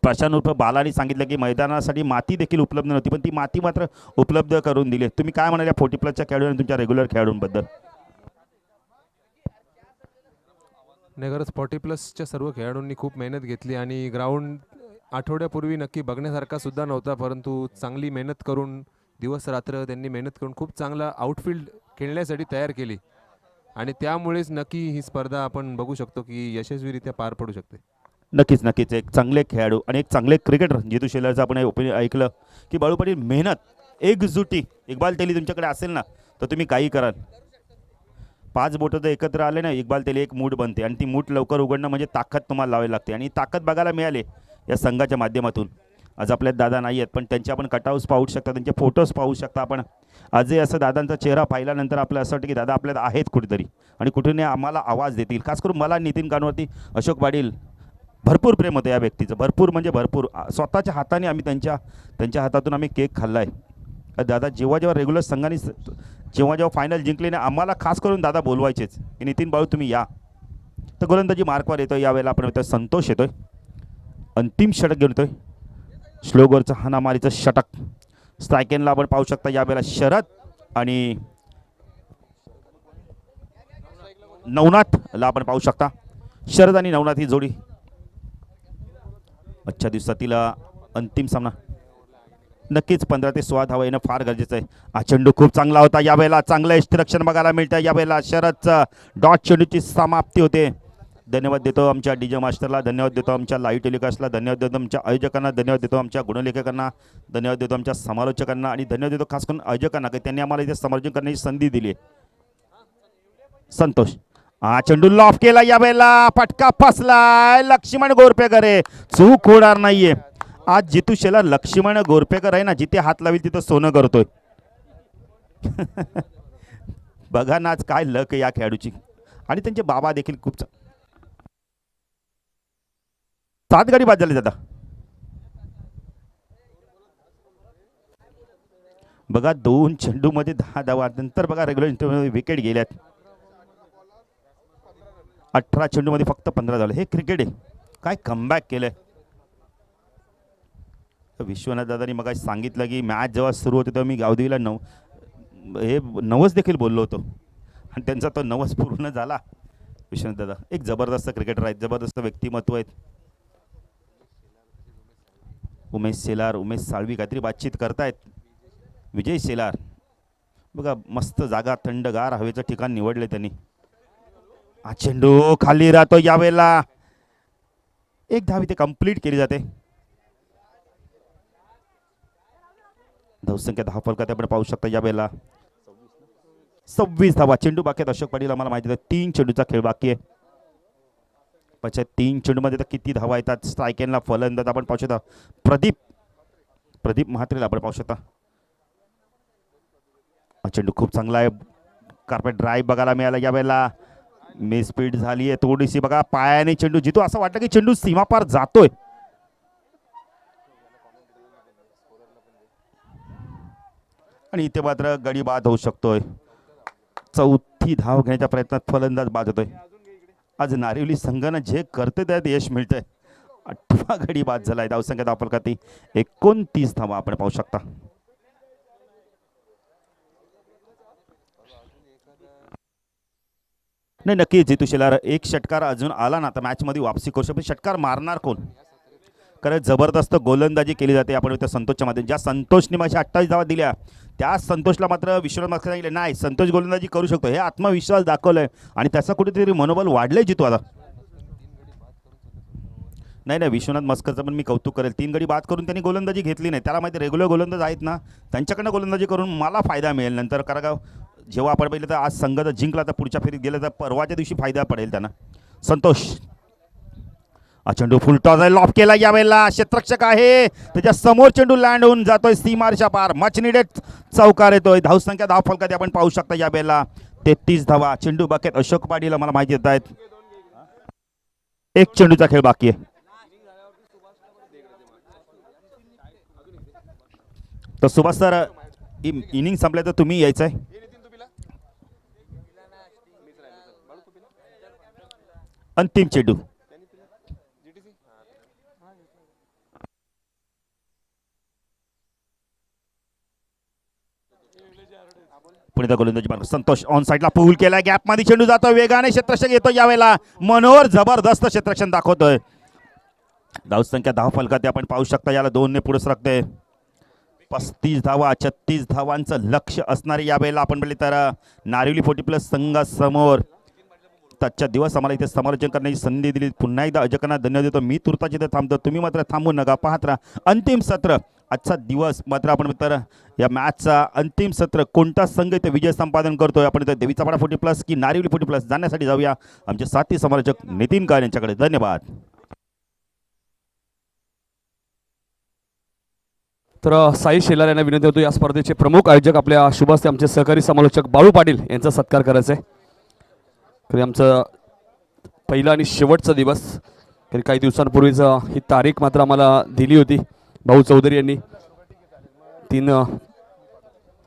प्रशांत उर्फ बालानी सांगितलं की मैदानासाठी माती देखील उपलब्ध नव्हती, पण ती माती मात्र उपलब्ध करून दिली. तुम्ही काय म्हणाल या 40+ खेळाडू आणि तुमच्या रेग्युलर खेळाडूंबद्दल? नाही, खरंच 40+ सर्व खेळाडूंनी खूप मेहनत घेतली आणि ग्राउंड आठवड्यापूर्वी नक्की बघण्यासारखा सुद्धा नव्हता, परंतु चांगली मेहनत करून दिवस रात्र त्यांनी मेहनत करून खूप चांगला आउटफील्ड खेळण्यासाठी तयार केली आणि त्यामुळेच नक्की ही स्पर्धा आपण बघू शकतो की यशस्वीरित्या पार पडू शकते. नक्कीच नक्कीच. एक चांगले खेळाडू आणि एक चांगले क्रिकेटर जितू शेलारचं आपण ओपिनियन ऐकलं की बाळू पाटील मेहनत, एकजुटी, इक्बाल तेली तुमच्याकडे असेल ना तर तुम्ही काही कराल. 5 बोटं जर एकत्र आले ना इक्बाल तेली एक मूठ बनते आणि ती मूठ लवकर उघडणं म्हणजे ताकद तुम्हाला लावावी लागते आणि ताकद बघायला मिळाले या संघाच्या माध्यमातून. आज आपल्यात दादा नाही आहेत पण त्यांचे आपण कटआउट्स पाहू शकता, त्यांचे फोटोज पाहू शकता आपण. आजही असं दादांचा चेहरा पाहिल्यानंतर आपलं असं वाटतं की दादा आपल्यात आहेत कुठेतरी आणि कुठून आम्हाला आवाज देतील. खास करून मला नितीन कानवरती अशोक पाटील भरपूर प्रेम होतं या व्यक्तीचं, भरपूर म्हणजे भरपूर. स्वतःच्या हाताने आम्ही त्यांच्या हातातून आम्ही केक खाल्ला आहे. दादा जेव्हा रेग्युलर संघाने जेव्हा फायनल जिंकले ना आम्हाला खास करून दादा बोलवायचेच की नितीन बाळू तुम्ही या. तर गोलंदाजी मार्कवर येतोय यावेळेला आपण येतोय संतोष येतोय. अंतिम षटक घेऊन येतोय. स्लोगरचं हाणामारीचं षटक. स्ट्रायकेनला आपण पाहू शकता यावेळेला शरद आणि नवनाथला आपण पाहू शकता. शरद आणि नवनाथ ही जोडी आजच्या दिवसातील अंतिम सामना. नक्कीच 15 ते 16 धावा येणं फार गरजेचं आहे. हा चेंडू खूप चांगला होता यावेळेला, चांगलं इन्स्ट्रक्शन बघायला मिळतं यावेळेला. शरदचं डॉट चेंडूची समाप्ती होते. धन्यवाद देतो आमच्या डीजे मास्टरला, धन्यवाद देतो आमच्या लाईव्ह टेलिकास्टला, धन्यवाद देतो आमच्या आयोजकांना, धन्यवाद देतो आमच्या गुणलेखकांना, धन्यवाद देतो आमच्या समालोचकांना आणि धन्यवाद देतो खास करून आयोजकांना की त्यांनी आम्हाला इथे समर्थन करण्याची संधी दिली आहे. संतोष. हा चेंडू लॉफ केला यावेळेला, फटका फसलाय. लक्ष्मण गोरपेकर आहे, चूक होणार नाहीये. आज जितू शेलार लक्ष्मण गोरपेकर आहे ना, जिथे हात लावेल तिथं सोनं करतोय. बघा ना आज काय लक या खेळाडूची. आणि त्यांचे बाबा देखील खूप 7 गाडी बाद झाली दादा. बघा 2 चेंडूमध्ये 10 धावा. नंतर बघा रेग्युलर इंटरव्ह्यूमध्ये विकेट गेल्यात. 18 चेंडूमध्ये फक्त 15 झाले. हे क्रिकेट आहे. काय कमबॅक केलंय विश्वनाथ दादांनी. मग सांगितलं की मॅच जेव्हा सुरू होते तेव्हा मी गावदेवीला 9 देखील बोललो होतो. आणि त्यांचा तो नवस पूर्ण झाला. विश्वनाथ दादा एक जबरदस्त क्रिकेटर आहेत, जबरदस्त व्यक्तिमत्व आहेत. उमेश शेलार, उमेश साळवी काहीतरी बातचीत करतायत. विजय शेलार बघा, मस्त जागा, थंडगार हवेचं ठिकाण निवडले त्यांनी. हा चेंडू खाली राहतो, यावेळेला एक धाव इथे कंप्लीट केली जाते. धावसंख्या 10 फलकात आपण पाहू शकता. यावेळेला 26 धावा, चेंडू बाकी आहेत. अशोक पाटील आम्हाला माहिती आहे 3 चेंडूचा खेळ बाकी आहे. पछा 3 चेंडूमध्ये तर किती धावा येतात. स्ट्रायकेनला फलंदाज आपण पाहू शकता प्रदीप म्हात्रेला आपण पाहू शकता. हा चेंडू खूप चांगला आहे, कार्पेट ड्राईव्ह बघायला मिळाला. यावेळेला मिस स्पीड झाली आहे थोडीशी. बघा पायाने चेंडू जितो, असं वाटतं की चेंडू सीमापार जातोय. आणि इथे मात्र गडी बाद होऊ शकतोय. चौथी धाव घेण्याच्या प्रयत्नात फलंदाज बाद होतोय. आज नारिवली संघानं जे करते त्यात यश मिळतंय. 8वा गडी बाद झालाय. धावसंख्या 10 फलकाती 29 धावा आपण पाहू शकता. नाही नक्कीच जितू शेलार, एक षटकार अजून आला ना तर मॅच मध्ये वापसी करू शकतो. षटकार मारणार कोण, कारण जबरदस्त गोलंदाजी केली जाते. आपण इथं संतोषच्या मध्ये ज्या संतोषने माझ्या 28 धावा दिल्या त्या संतोषला मात्र विश्वनाथ मास्तर सांगितले नाही संतोष गोलंदाजी करू शकतो. हे आत्मविश्वास दाखवलाय आणि त्याचा कुठेतरी मनोबल वाढलंय जितू आता. नाही विश्वनाथ मस्करचं पण मी कौतुक करेल. 3 गडी बाद करून त्यांनी गोलंदाजी घेतली नाही. त्याला माहिती रेग्युलर गोलंदाज आहेत ना, त्यांच्याकडनं गोलंदाजी करून मला फायदा मिळेल नंतर. कारण का जेव्हा आपण पाहिलं तर आज संघ जर जिंकला तर पुढच्या फेरीत गेलं तर परवाच्या दिवशी फायदा पडेल त्यांना. संतोष हा चेंडू फुलटॉस आहे, लॉफ केला. यावेळेला क्षेत्ररक्षक आहे त्याच्या समोर चेंडू लँड होऊन जातोय सीमारेषा पार. मच निडेड चौकार येतोय. धावसंख्या 10 फलकात आपण पाहू शकता. यावेळेला 33 धावा, चेंडू बाकी आहेत. अशोक पाटील मला माहिती देत आहेत 1 चेंडूचा खेळ बाकी आहे. तर सुभाष सर इनिंग संपल्या तर तुम्ही यायचं आहे. अंतिम चेंडू पुढे गोलंदाजी मार्ग संतोष ऑन साईडला पूल केला. गॅप मध्ये चेंडू जातो, वेगाने क्षेत्ररक्षक येतो. यावेळेला मनोहर जबरदस्त क्षेत्ररक्षण दाखवतोय. धावसंख्या 10 फलकात आपण पाहू शकता. याला 2 ने पुढे सरकते. 35 धावा, 36 धावांचं लक्ष असणारे यावेळेला आपण बोलले तर नारिवली 40+ संघासमोर. आजच्या दिवस आम्हाला इथे समालोचन करण्याची संधी दिली. पुन्हा एकदा अजकांना धन्यवाद देतो. मी तुर्ताची इथे थांबतो, तुम्ही मात्र थांबू नका, पाहत राहा अंतिम सत्र. आजचा दिवस मात्र आपण तर या मॅचचा अंतिम सत्र कोणता संघ इथे विजय संपादन करतोय. आपण इथे देवीचा पाडा 40+ की नारिवली 40+ जाण्यासाठी जाऊया आमचे साथी समालोचक नितीन काळे यांच्याकडे. धन्यवाद. तर साई शेलार यांना विनंती होतो या स्पर्धेचे प्रमुख आयोजक आपल्या शुभस्ते आमचे सहकारी समालोचक बाळू पाटील यांचा सत्कार करायचा आहे. तरी आमचं पहिला आणि शेवटचा दिवस, तरी काही दिवसांपूर्वीच ही तारीख मात्र आम्हाला दिली होती भाऊ चौधरी यांनी. 3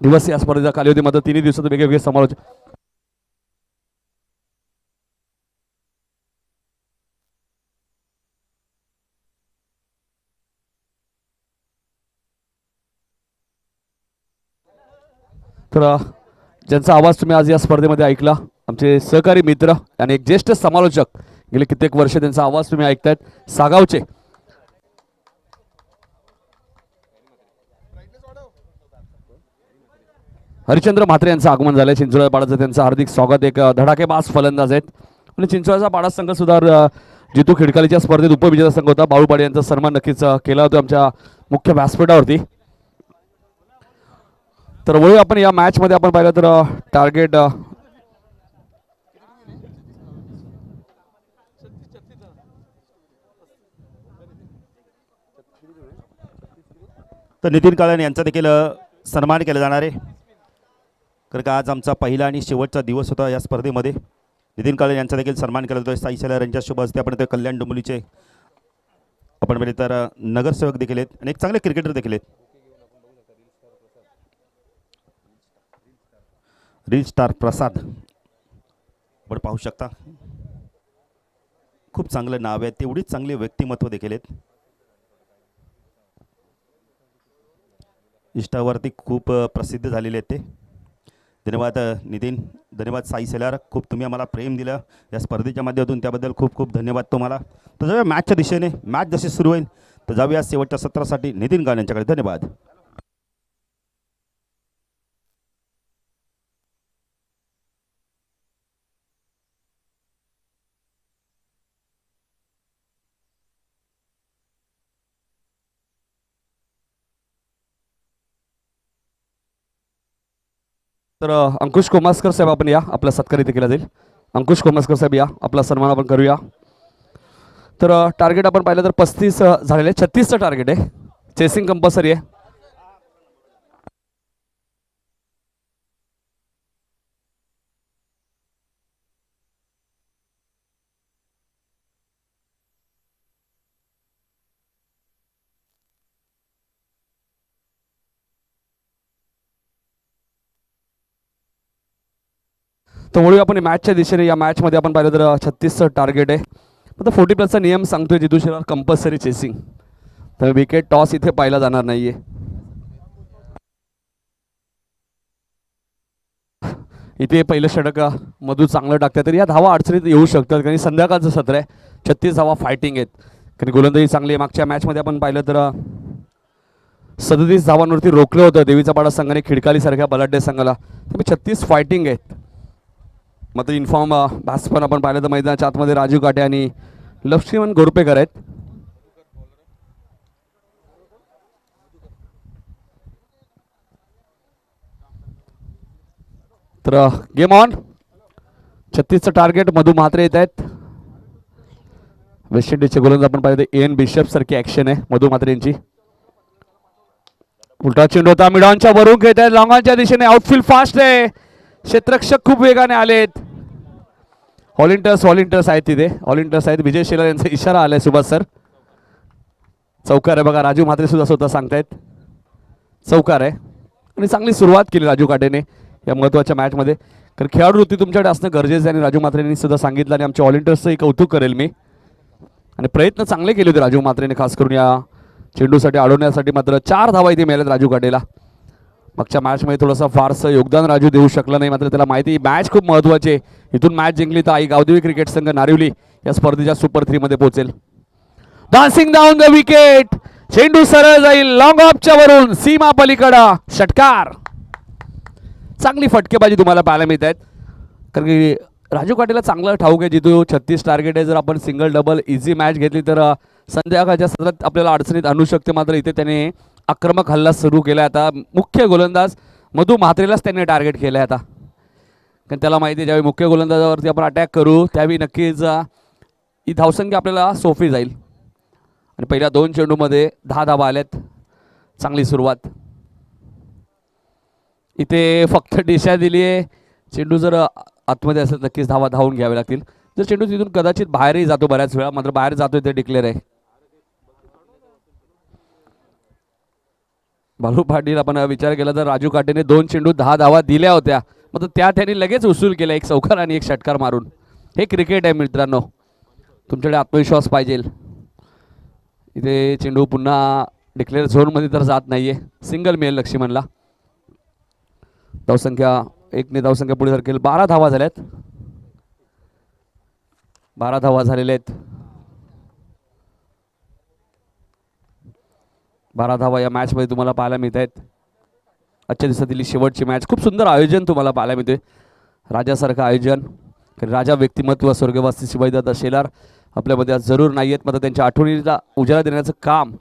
दिवस या स्पर्धेचा कालावधी मात्र 3 दिवसात वेगवेगळे समालोचक. तर ज्यांचा आवाज तुम्ही आज या स्पर्धेमध्ये ऐकला, आमचे सहकारी मित्र आणि एक ज्येष्ठ समालोचक, गेले कित्येक वर्ष त्यांचा आवाज तुम्ही ऐकतायत, सागावचे हरिचंद्र म्हात्रे यांचं आगमन झालंय. चिंचोळ्या पाडाचं त्यांचं हार्दिक स्वागत. एक धडाकेबाज फलंदाज आहेत आणि चिंचोळ्याचा पाडा संघ सुद्धा जितू खिडकालीच्या स्पर्धेत उपविजेता संघ होता. बाळू पाडे यांचा सन्मान नक्कीच केला होता आमच्या मुख्य व्यासपीठावरती. तर वळू आपण या मॅच मध्ये आपण पाहिलं तर टार्गेट तर नितीन काळे यांचा देखील सन्मान केला जाणार आहे. कारण का आज आमचा पहिला आणि शेवटचा दिवस होता या स्पर्धेमध्ये. नितीन काळे यांचा देखील सन्मान केला जातो. साई शेलार यांच्या शुभ हस्ते आपण ते कल्याण डोंबिवलीचे आपण म्हणजे तर नगरसेवक देखील आहेत आणि एक चांगले क्रिकेटर देखील आहेत. रील स्टार प्रसाद आपण पाहू शकता. खूप चांगलं नाव आहे, तेवढीच चांगले व्यक्तिमत्व देखील आहेत. इंस्टावरती खूप प्रसिद्ध झालेले आहेत ते. धन्यवाद नितीन, धन्यवाद साई सेलार, खूप तुम्ही आम्हाला प्रेम दिलं या स्पर्धेच्या माध्यमातून, त्याबद्दल खूप खूप धन्यवाद तुम्हाला. तर जाऊया मॅचच्या दिशेने. मॅच जशी सुरू होईल तर जाऊया शेवटच्या सत्रासाठी नितीन गाण यांच्याकडे. धन्यवाद. तर अंकुश कोमासकर साहेब आपण या, आपला सत्कार इथे केला जाईल. अंकुश कोमासकर साहेब या, आपला सन्मान आपण करूया. तर टार्गेट आपण पाहिलं तर 35 झालेले, 36चं टार्गेट आहे. चेसिंग कंपल्सरी आहे. तर वळूया आपण मॅचच्या दिशेने. या मॅचमध्ये आपण पाहिलं तर 36चं टार्गेट आहे. आता 40+चा नियम सांगतोय जितू शेलार कंपल्सरी चेसिंग, तर विकेट टॉस इथे पाहिला जाणार नाहीये. इथे पहिलं षटक मधू चांगलं टाकतात, तर या धावा अडचणीत येऊ शकतात कारण संध्याकाळचं सत्र आहे. 36 धावा फायटिंग आहेत कारण गोलंदाजी चांगली आहे. मागच्या मॅचमध्ये आपण पाहिलं तर 37 धावांवरती रोखलं होतं देवीचा पाडा संघाने खिडकालीसारख्या बलाढ्य संघाला. तर 36 फायटिंग आहेत. मात्र इन्फॉर्म बॅट्समन आपण पाहिलं तर मैदानाच्या आतमध्ये राजू काटे आणि लक्ष्मण गोरपेकर आहेत. तर गेम ऑन. 36चं टार्गेट मधू म्हात्रे येत आहेत. वेस्ट इंडिजचे गोलंदाज आपण पाहिलं तर एन बिशप सारखी ऍक्शन आहे मधू म्हात्रे यांची. उलटा चेंडू होता, मिडॉनच्या वरून खेळत आहेत लॉंगॉनच्या दिशेने. आउटफील्ड फास्ट आहे, क्षेत्ररक्षक खूप वेगाने आलेत. ऑलिंटर्स आहेत तिथे, ऑलिंटर्स आहेत. विजय शेलार यांचा इशारा आलाय सुभाष सर. चौकार आहे बघा, राजू म्हात्रे सुद्धा स्वतः सांगतायत चौकार आहे. आणि चांगली सुरुवात केली राजू काटेने या महत्त्वाच्या मॅचमध्ये. कारण खेळाडू वृत्ती तुमच्याकडे असणं गरजेचं आहे आणि राजू म्हात्रेंनी सुद्धा सांगितलं आणि आमच्या ऑलिंटर्सचंही कौतुक करेल मी. आणि प्रयत्न चांगले केले होते राजू म्हात्रेने खास करून या चेंडूसाठी अडवण्यासाठी. मात्र 4 धावा इथे मिळाल्यात राजू काटेला. मागच्या मॅचमध्ये थोडंसं फारसं योगदान राजू देऊ शकला नाही, मात्र त्याला माहिती मॅच खूप महत्त्वाची आहे. इथून मॅच जिंकली तर आई गावदेवी क्रिकेट संघ नारिवली या स्पर्धेच्या सुपर 3 मध्ये पोहोचेल. डान्सिंग डाऊन द विकेट, चेंडू सरळ जाईल लॉंग ऑफच्या वरून सीमा पलीकडा. षटकार. चांगली फटकेबाजी तुम्हाला पाहायला मिळत आहेत कारण की राजू काटेला चांगलं ठाऊक आहे जिथून 36 टार्गेट आहे. जर आपण सिंगल डबल इझी मॅच घेतली तर संध्याकाळच्या सत्रात आपल्याला अडचणीत आणू शकते. मात्र इथे त्याने आक्रमक हल्ला सुरू केला. आता मुख्य गोलंदाज मधू म्हात्रेलाच त्यांनी टार्गेट केलं आहे आता, कारण त्याला माहिती आहे ज्यावेळी मुख्य गोलंदाजावरती आपण अटॅक करू त्यावेळी नक्कीच ही धावसंख्या आपल्याला सोपी जाईल. आणि पहिल्या 2 चेंडूमध्ये 10 धावा आल्यात. चांगली सुरुवात. इथे फक्त दिशा दिली आहे. चेंडू जर आतमध्ये असेल नक्कीच धावून घ्यावे लागतील. जर चेंडू तिथून कदाचित बाहेरही जातो बऱ्याच वेळा, मात्र बाहेर जातोय ते डिक्लेअर आहे. बालू पाटील आपण विचार केला तर राजू काटेने 2 चेंडू 10 धावा दिल्या होत्या, मात्र त्यांनी लगेच उसूल केला, एक चौकार आणि एक षटकार मारून. हे क्रिकेट आहे मित्रांनो, तुमच्याकडे आत्मविश्वास पाहिजे. इथे चेंडू पुन्हा डिक्लेअर झोनमध्ये तर जात नाहीये. सिंगल मिळेल लक्ष्मणला. धावसंख्या 1 धावसंख्या पुढे सरकेल. 12 धावा झाल्यात. 12 धावा झालेल्या आहेत. 12 धावा या मॅचमध्ये तुम्हाला पाहायला मिळत आहेत. आजच्या दिवसातील शेवटची मॅच. खूप सुंदर आयोजन तुम्हाला पाहायला मिळते, राजासारखं आयोजन. राजा व्यक्तिमत्व स्वर्गवासी शिवाजीदादा शेलार आपल्यामध्ये आज जरूर नाही आहेत, मात्र त्यांच्या आठवणीला उजाळा देण्याचं काम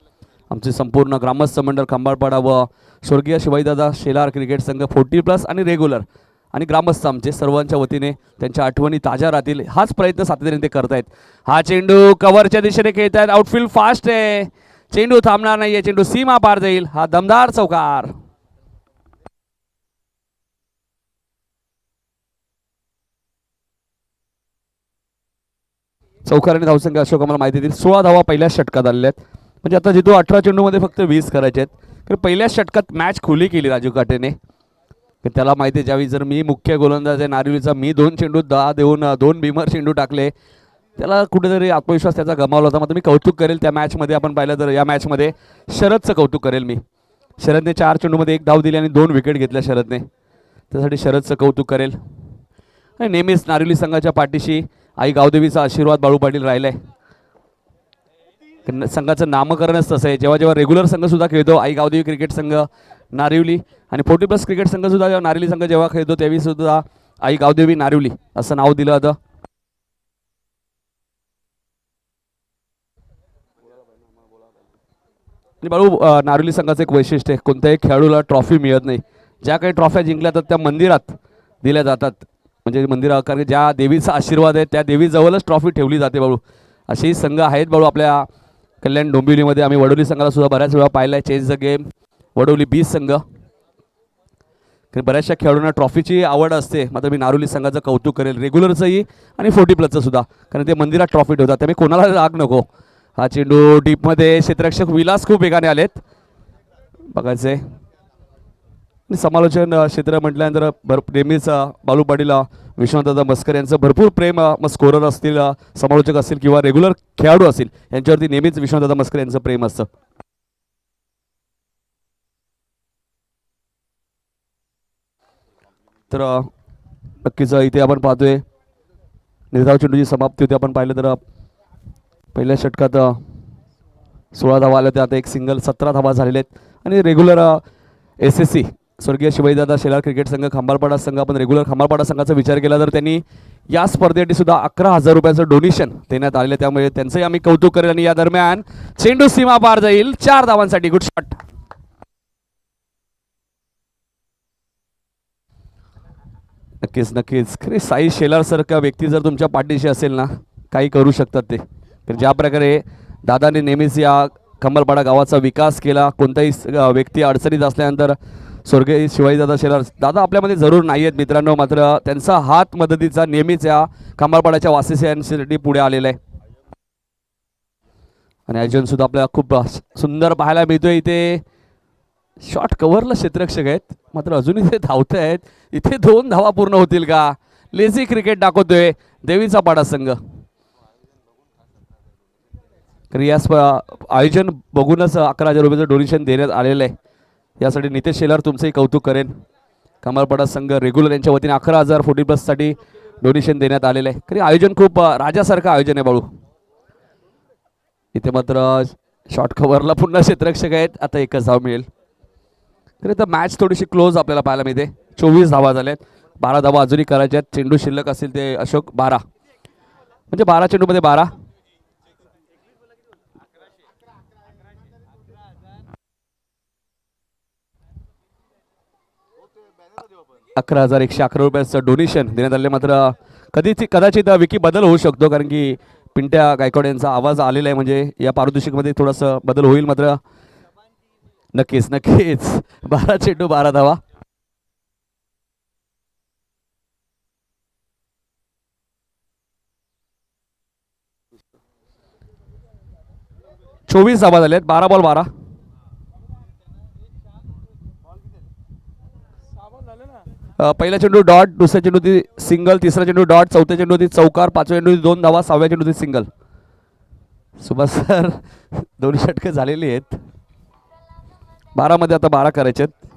आमचे संपूर्ण ग्रामस्थ मंडळ खंबाळपाडा व स्वर्गीय शिवाजीदादा शेलार क्रिकेट संघ 40+ आणि रेग्युलर आणि ग्रामस्थ आमचे सर्वांच्या वतीने त्यांच्या आठवणी ताज्या राहतील हाच प्रयत्न सातत्याने ते करतायत. हा चेंडू कव्हरच्या दिशेने खेळत आहेत. आउटफील्ड फास्ट आहे, चेंडू थांबणार नाहीये, चेंडू सीमा पार जाईल. हा दमदार चौकार. चौकार आणि धावसंख्या अशोक आम्हाला माहिती देईल. 16 धावा पहिल्याच षटकात आलेल्या आहेत. म्हणजे आता जिथून 18 चेंडूमध्ये फक्त 20 करायचे आहेत. कारण पहिल्याच षटकात मॅच खुली केली राजू काटेने. त्याला माहिती आहे ज्यावेळी जर मी मुख्य गोलंदाज आहे नारिवलीचा, मी 2 चेंडू 10 देऊन 2 बिमर चेंडू टाकले, त्याला कुठेतरी आत्मविश्वास त्याचा गमावला होता. मात्र मी कौतुक करेल त्या मॅचमध्ये. आपण पाहिलं तर या मॅचमध्ये शरदचं कौतुक करेल मी. शरदने 4 चेंडूमध्ये 1 धाव दिली आणि 2 विकेट घेतल्या शरदने. त्यासाठी शरदचं कौतुक करेल. आणि नेहमीच नारिवली संघाच्या पाठीशी आई गावदेवीचा आशीर्वाद बाळू पाटील राहिलाय. संघाचं नामकरणच तसं आहे. जेव्हा जेव्हा रेग्युलर संघ सुद्धा खेळतो आई गावदेवी क्रिकेट संघ नारिवली आणि 40+ क्रिकेट संघ सुद्धा जेव्हा नारिवली संघ जेव्हा खेळतो त्यावेळी सुद्धा आई गावदेवी नारिवली असं नाव दिलं जातं. आणि बाळू नारिवली संघाचं एक वैशिष्ट्य आहे, कोणत्याही खेळाडूला ट्रॉफी मिळत नाही. ज्या काही ट्रॉफ्या जिंकल्या जातात त्या मंदिरात दिल्या जातात. म्हणजे मंदिरा कारण ज्या देवीचा आशीर्वाद आहे त्या देवीजवळच ट्रॉफी ठेवली जाते बाळू. असेही संघ आहेत बाळू आपल्या कल्याण डोंबिवलीमध्ये. आम्ही वडोली संघाला सुद्धा बऱ्याच वेळा पाहिलं आहे. चेंज द गेम वडोली 20 संघ. कारण बऱ्याचशा खेळाडूंना ट्रॉफीची आवड असते. मात्र मी नारिवली संघाचं कौतुक करेल, रेग्युलरचंही आणि 40+चं सुद्धा, कारण ते मंदिरात ट्रॉफी ठेवतात. त्यामुळे कोणाला राग नको. हा चेंडू डीपमध्ये क्षेत्ररक्षक विलास खूप वेगाने आलेत बघायचे. समालोचन क्षेत्र म्हटल्यानंतर नेहमीच बाळू पाटील विश्वनाथदादा मस्कर यांचं भरपूर प्रेम. मग स्कोरर असतील, समालोचक असतील किंवा रेग्युलर खेळाडू असतील यांच्यावरती नेहमीच विश्वनाथदादा मस्कर यांचं प्रेम असतं. तर नक्कीच इथे आपण पाहतोय निर्धाव चेंडूची समाप्ती होती. आपण पाहिलं तर पहिल्या षटकात 16 धावा आल्या होत्या. आता एक सिंगल 17 धावा झालेल्या आहेत. आणि रेग्युलर SSC स्वर्गीय शिवाजीदादा शेलार क्रिकेट संघ खांबाळपाडा संघ, आपण रेग्युलर खांबाळपाडा संघाचा विचार केला तर त्यांनी या स्पर्धेसाठी सुद्धा 11,000 रुपयाचं डोनेशन देण्यात आलेलं. त्यामुळे त्यांचंही आम्ही कौतुक करेल. आणि या दरम्यान चेंडू सीमा पार जाईल 4 धावांसाठी. Good shot. नक्कीच नक्कीच. खरे साई शेलार सारखा व्यक्ती जर तुमच्या पाठीशी असेल ना काही करू शकतात ते. तर ज्या प्रकारे दादाने नेहमीच या खांबाळपाडा गावाचा विकास केला, कोणताही व्यक्ती अडचणीत असल्यानंतर स्वर्गीय शिवाजीदादा शेलार दादा आपल्यामध्ये जरूर नाही आहेत मित्रांनो, मात्र त्यांचा हात मदतीचा नेहमीच या खांबाळपाड्याच्या वासियांसाठी पुढे आलेला आहे. आणि अजून सुद्धा आपल्याला खूप सुंदर पाहायला मिळतोय. इथे शॉट कव्हरला क्षेत्ररक्षक आहेत मात्र अजून इथे धावत आहेत. इथे 2 धावा पूर्ण होतील का? लेझी क्रिकेट दाखवतोय देवीचा पाडा संघ. या आयोजन बघूनच 11,000 रुपयाचं डोनेशन देण्यात आलेलं आहे. यासाठी नितेश शेलार तुमचंही कौतुक करेन. खांबाळपाडा संघ रेग्युलर यांच्या वतीने 11,000 40+ साठी डोनेशन देण्यात आलेलं आहे. खरी आयोजन खूप राजासारखं आयोजन आहे बाळू. इथे मात्र शॉर्ट कव्हरला पुन्हा क्षेत्ररक्षक आहेत. आता एकच धाव मिळेल. खरं तर मॅच थोडीशी क्लोज आपल्याला पाहायला मिळते. 24 धावा झाल्यात. 12 धावा अजूनही करायच्या आहेत. चेंडू शिल्लक असतील ते अशोक 12 म्हणजे 12 चेंडूमध्ये 12. 11,111 रुपयाचं डोनेशन देण्यात आले. मात्र कदाचित विकी बदल होऊ शकतो कारण की पिंट्या गायकवाड यांचा आवाज आलेला आहे. म्हणजे या पारितोषिकमध्ये थोडासा बदल होईल. मात्र नक्कीच नक्कीच 12 चेंडू 12 धावा. चोवीस धावा झाल्यात. 12 बॉल 12. पहिला चेंडू डॉट, दुसरा चेंडू ती सिंगल, तिसरा चेंडू डॉट, चौथ्या चेंडू ती चौकार, पाचव्या चेंडू 2 धावा, 6व्या चेंडू ती सिंगल. सुभाष सर 2 षटकं झालेली आहेत. 12 मध्ये आता 12 करायचे आहेत.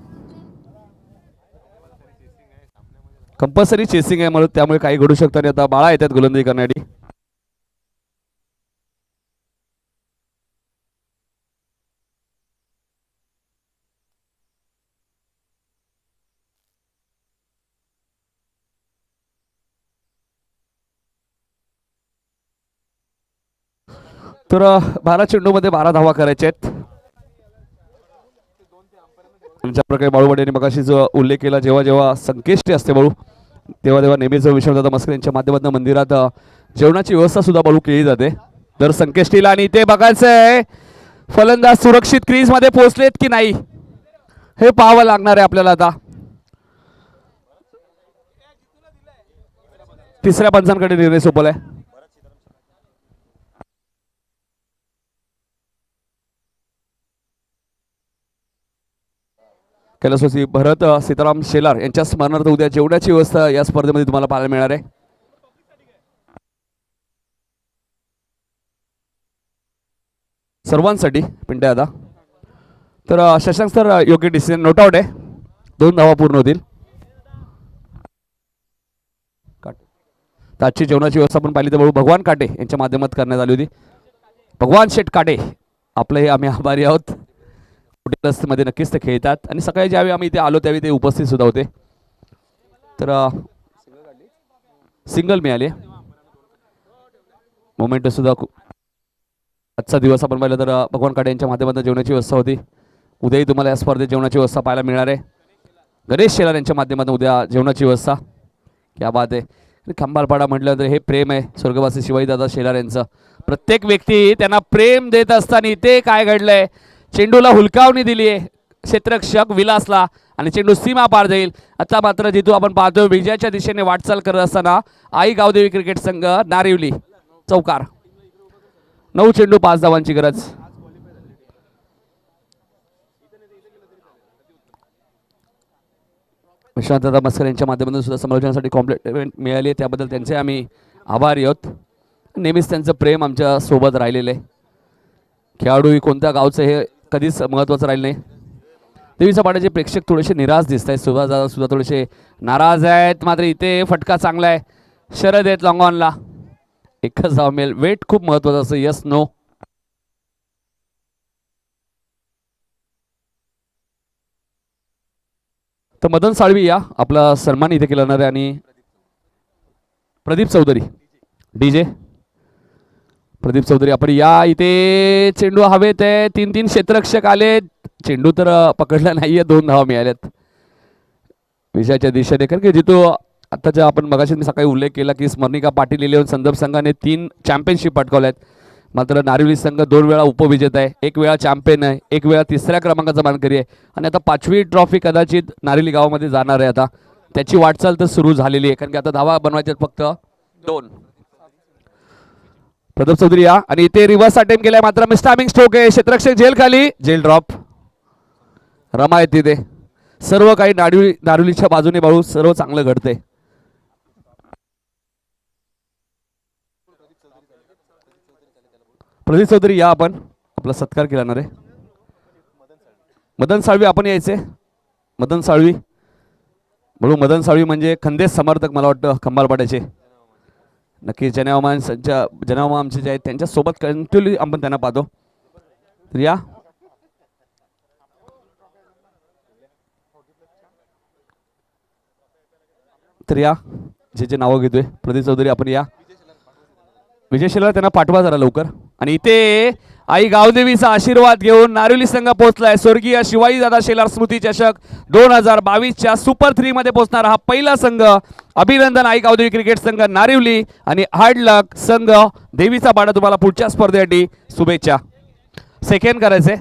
कंपल्सरी चेसिंग आहे म्हणून त्यामुळे काही घडू शकतं. आणि आता 12 येतात गोलंदाजी करण्यासाठी. तर 12 चेंडूमध्ये 12 धावा करायच्या आहेत. ज्या प्रकारे बाळू पाटील यांनी मगाशी जो उल्लेख केला, जेव्हा जेव्हा संकेष्टी असते बाळू तेव्हा तेव्हा नेहमीच विश्वनाथदादा मस्कर यांच्या माध्यमातून मंदिरात जेवणाची व्यवस्था सुद्धा बाळू केली जाते दर संकेष्टीला. आणि ते बघायचंय फलंदाज सुरक्षित क्रीज मध्ये पोहोचलेत की नाही हे पाहावं लागणार आहे आपल्याला. आता तिसऱ्या पंचांकडे निर्णय सोपवलाय. कैलासवासी भरत सीताराम शेलार यांच्या स्मरणार्थ उद्या जेवणाची व्यवस्था या स्पर्धेमध्ये तुम्हाला पाहायला मिळणार आहे. सर्वांसाठी पिंट्या आता. तर शशांक सर योग्य डिसिजन नोट आउट आहे. 2 धावा पूर्ण होतील. तर आजची जेवणाची व्यवस्था आपण पाहिली तर बळू भगवान काटे यांच्या माध्यमात करण्यात आली होती. भगवान शेठ काटे आपले आम्ही आभारी आहोत. मध्ये नक्कीच ते खेळतात आणि सकाळी ज्यावेळी आम्ही इथे आलो त्यावेळी ते उपस्थित सुद्धा होते. तर सिंगल मिळाले. मोमेंट सुद्धा खूप आजचा दिवस आपण पाहिलं तर भगवान काटे यांच्या माध्यमातून जेवणाची व्यवस्था होती. उद्याही तुम्हाला या स्पर्धेत जेवणाची व्यवस्था पाहायला मिळणार आहे. गणेश शेलार यांच्या माध्यमातून उद्या जेवणाची व्यवस्था. क्या बात आहे. खंबालपाडा म्हटलं तर हे प्रेम आहे स्वर्गवासी शिवाजीदादा शेलार यांचं. प्रत्येक व्यक्ती त्यांना प्रेम देत असताना इथे काय घडलंय, चेंडूला हुलकावणी दिली आहे क्षेत्ररक्षक विलासला आणि चेंडू सीमा पार जाईल. आता मात्र जिथून आपण पाहतोय विजयाच्या दिशेने वाटचाल करत असताना आई गावदेवी क्रिकेट संघ नारिवली चौकार. 9 चेंडू 5 धावांची गरज. विश्वनाथ मस्कर यांच्या माध्यमातून सुद्धा समालोचनासाठी कॉम्प्लिमेंट मिळाली, त्याबद्दल त्यांचे आम्ही आभारी आहोत. नेहमीच त्यांचं प्रेम आमच्या सोबत राहिलेलं आहे. खेळाडू कोणत्या गावचं हे कधीच महत्त्वाचं राहिलं नाही. देवीचा पाड्याचे प्रेक्षक थोडेसे निराश दिसत आहेत. सुभाषदादा सुद्धा थोडेसे नाराज आहेत. मात्र इथे फटका चांगला आहे. शरद आहेत लॉंग ऑनला. एकच धाव मिळेल. वेट खूप महत्त्वाचं असं. Yes no. तर मदन साळवी या आपला सन्मान इथे केला जाणार आहे आणि प्रदीप चौधरी डीजे प्रदीप चौधरी आपण या. इथे चेंडू हवेत आहे. 3 क्षेत्ररक्षक आले. चेंडू तर पकडला नाहीये. 2 धावा मिळाल्यात विजयाच्या दिशेने. कारण की जिथं आताच्या आपण मगाशी मी सकाळी उल्लेख केला की स्मरणिका पाटील इलेव्हन संदर्भ संघाने 3 चॅम्पियनशिप पटकावल्यात. मात्र नारिवली संघ 2 वेळा उपविजेता आहे, 1 वेळा चॅम्पियन आहे, 1 वेळा 3ऱ्या क्रमांकाचा मानकरी आहे आणि आता 5वी ट्रॉफी कदाचित नारिवली गावामध्ये जाणार आहे. आता त्याची वाटचाल तर सुरू झालेली आहे कारण की आता धावा बनवायच्यात फक्त 2. प्रदीप चौधरी या आणि इथे रिव्हर्स अटेम्प्ट केलाय. मात्र मिस्टामिंग स्ट्रोक आहे. क्षेत्ररक्षक जेल खाली. जेल ड्रॉप. रमा येते तिथे. सर्व काही नारिवलीच्या बाजूने बाळू सर्व चांगलं घडतंय. प्रदीप चौधरी या आपण आपला सत्कार केला रे. मदन साळवी आपण यायचे. मदन साळवी म्हणून मदन साळवी म्हणजे खंदेश समर्थक मला वाटतं खंबालपाड्याचे. नक्की जनावमा आमचे जे आहेत त्यांच्यासोबत कंटिन्यू आपण त्यांना पाहतो. तर या जे नावं घेतोय प्रदीप चौधरी आपण या. विजय शेलार त्यांना पाठवा जरा लवकर. आणि इथे आई गावदेवीचा आशीर्वाद घेऊन नारिवली संघ पोहोचलाय. स्वर्गीय शिवाजीदादा शेलार स्मृती चषक 2022च्या सुपर 3 मध्ये पोहोचणारा हा पहिला संघ. अभिनंदन आई गावदेवी क्रिकेट संघ नारिवली आणि हार्ड लक संघ देवीचा पाडा. तुम्हाला पुढच्या स्पर्धेसाठी शुभेच्छा. सेकंड करायचे